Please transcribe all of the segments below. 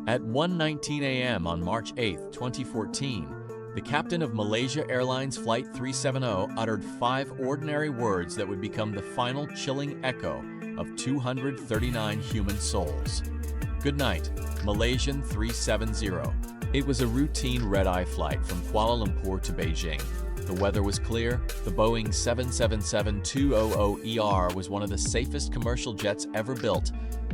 At 1:19 a.m. on March 8, 2014, the captain of Malaysia Airlines Flight 370 uttered 5 ordinary words that would become the final chilling echo of 239 human souls. Good night, Malaysian 370. It was a routine red-eye flight from Kuala Lumpur to Beijing. The weather was clear, the Boeing 777-200ER was one of the safest commercial jets ever built,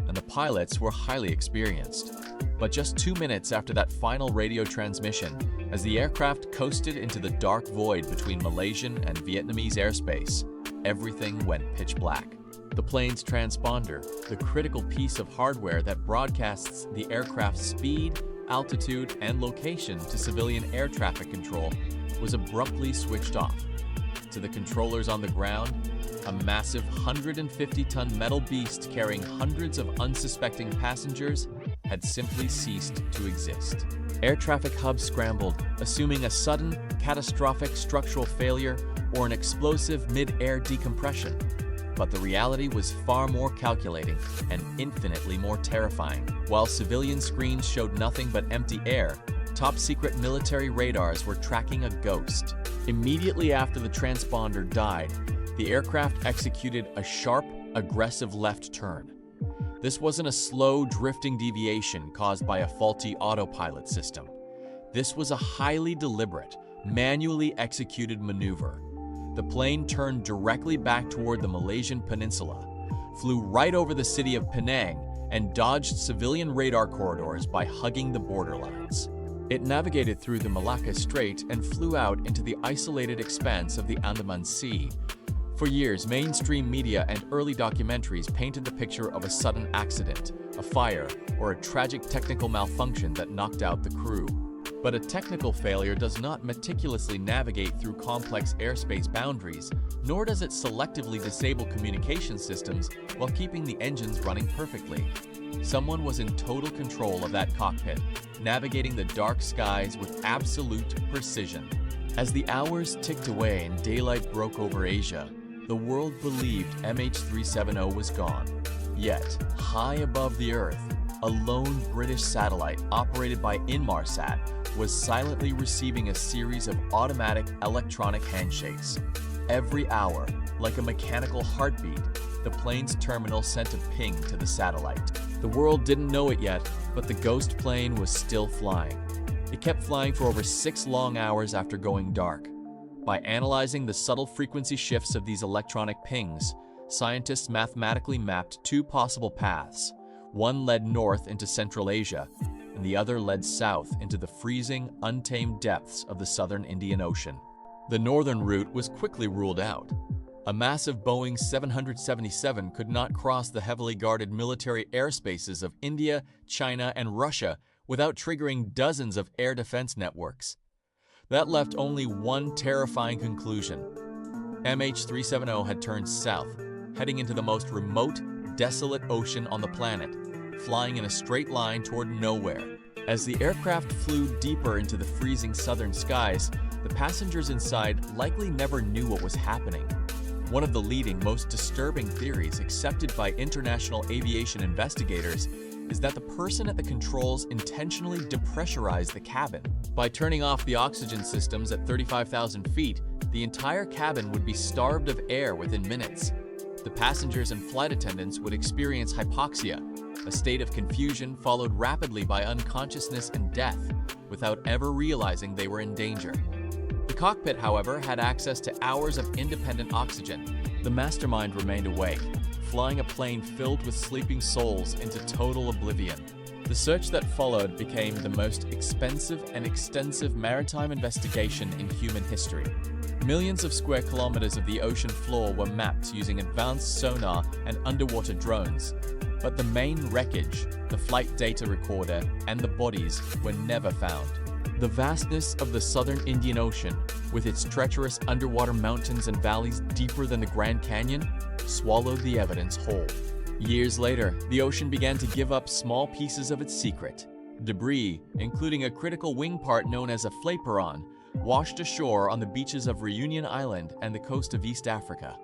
and the pilots were highly experienced. But just 2 minutes after that final radio transmission, as the aircraft coasted into the dark void between Malaysian and Vietnamese airspace, everything went pitch black. The plane's transponder, the critical piece of hardware that broadcasts the aircraft's speed, altitude, and location to civilian air traffic control, was abruptly switched off. To the controllers on the ground, a massive 150-ton metal beast carrying hundreds of unsuspecting passengers had simply ceased to exist. Air traffic hubs scrambled, assuming a sudden, catastrophic structural failure or an explosive mid-air decompression. But the reality was far more calculating and infinitely more terrifying. While civilian screens showed nothing but empty air, top-secret military radars were tracking a ghost. Immediately after the transponder died, the aircraft executed a sharp, aggressive left turn. This wasn't a slow, drifting deviation caused by a faulty autopilot system. This was a highly deliberate, manually executed maneuver. The plane turned directly back toward the Malaysian peninsula, flew right over the city of Penang, and dodged civilian radar corridors by hugging the borderlines. It navigated through the Malacca Strait and flew out into the isolated expanse of the Andaman Sea. For years, mainstream media and early documentaries painted the picture of a sudden accident, a fire, or a tragic technical malfunction that knocked out the crew. But a technical failure does not meticulously navigate through complex airspace boundaries, nor does it selectively disable communication systems while keeping the engines running perfectly. Someone was in total control of that cockpit, navigating the dark skies with absolute precision. As the hours ticked away and daylight broke over Asia, the world believed MH370 was gone. Yet, high above the Earth, a lone British satellite operated by Inmarsat was silently receiving a series of automatic electronic handshakes. Every hour, like a mechanical heartbeat, the plane's terminal sent a ping to the satellite. The world didn't know it yet, but the ghost plane was still flying. It kept flying for over 6 long hours after going dark. By analyzing the subtle frequency shifts of these electronic pings, scientists mathematically mapped 2 possible paths. One led north into Central Asia, and the other led south into the freezing, untamed depths of the southern Indian Ocean. The northern route was quickly ruled out. A massive Boeing 777 could not cross the heavily guarded military airspaces of India, China, and Russia without triggering dozens of air defense networks. That left only one terrifying conclusion. MH370 had turned south, heading into the most remote, desolate ocean on the planet, flying in a straight line toward nowhere. As the aircraft flew deeper into the freezing southern skies, the passengers inside likely never knew what was happening. One of the leading, most disturbing theories accepted by international aviation investigators is that the person at the controls intentionally depressurized the cabin. By turning off the oxygen systems at 35,000 feet, the entire cabin would be starved of air within minutes. The passengers and flight attendants would experience hypoxia, a state of confusion followed rapidly by unconsciousness and death, without ever realizing they were in danger. The cockpit, however, had access to hours of independent oxygen. The mastermind remained awake, flying a plane filled with sleeping souls into total oblivion. The search that followed became the most expensive and extensive maritime investigation in human history. Millions of square kilometers of the ocean floor were mapped using advanced sonar and underwater drones, but the main wreckage, the flight data recorder, and the bodies were never found. The vastness of the southern Indian Ocean, with its treacherous underwater mountains and valleys deeper than the Grand Canyon, swallowed the evidence whole. Years later, the ocean began to give up small pieces of its secret. Debris, including a critical wing part known as a flaperon, washed ashore on the beaches of Reunion Island and the coast of East Africa.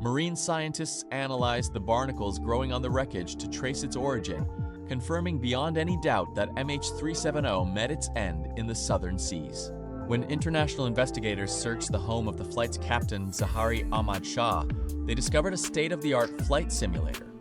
Marine scientists analyzed the barnacles growing on the wreckage to trace its origin, confirming beyond any doubt that MH370 met its end in the southern seas. When international investigators searched the home of the flight's captain, Zahari Ahmad Shah, they discovered a state-of-the-art flight simulator.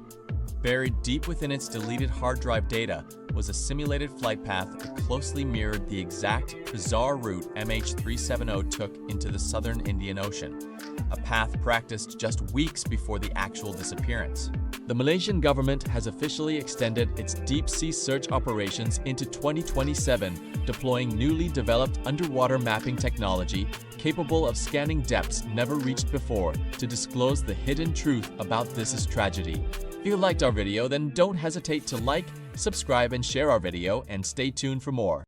Buried deep within its deleted hard drive data was a simulated flight path that closely mirrored the exact, bizarre route MH370 took into the southern Indian Ocean, a path practiced just weeks before the actual disappearance. The Malaysian government has officially extended its deep-sea search operations into 2027, deploying newly developed underwater mapping technology capable of scanning depths never reached before to disclose the hidden truth about this tragedy. If you liked our video, then don't hesitate to like, subscribe, and share our video, and stay tuned for more.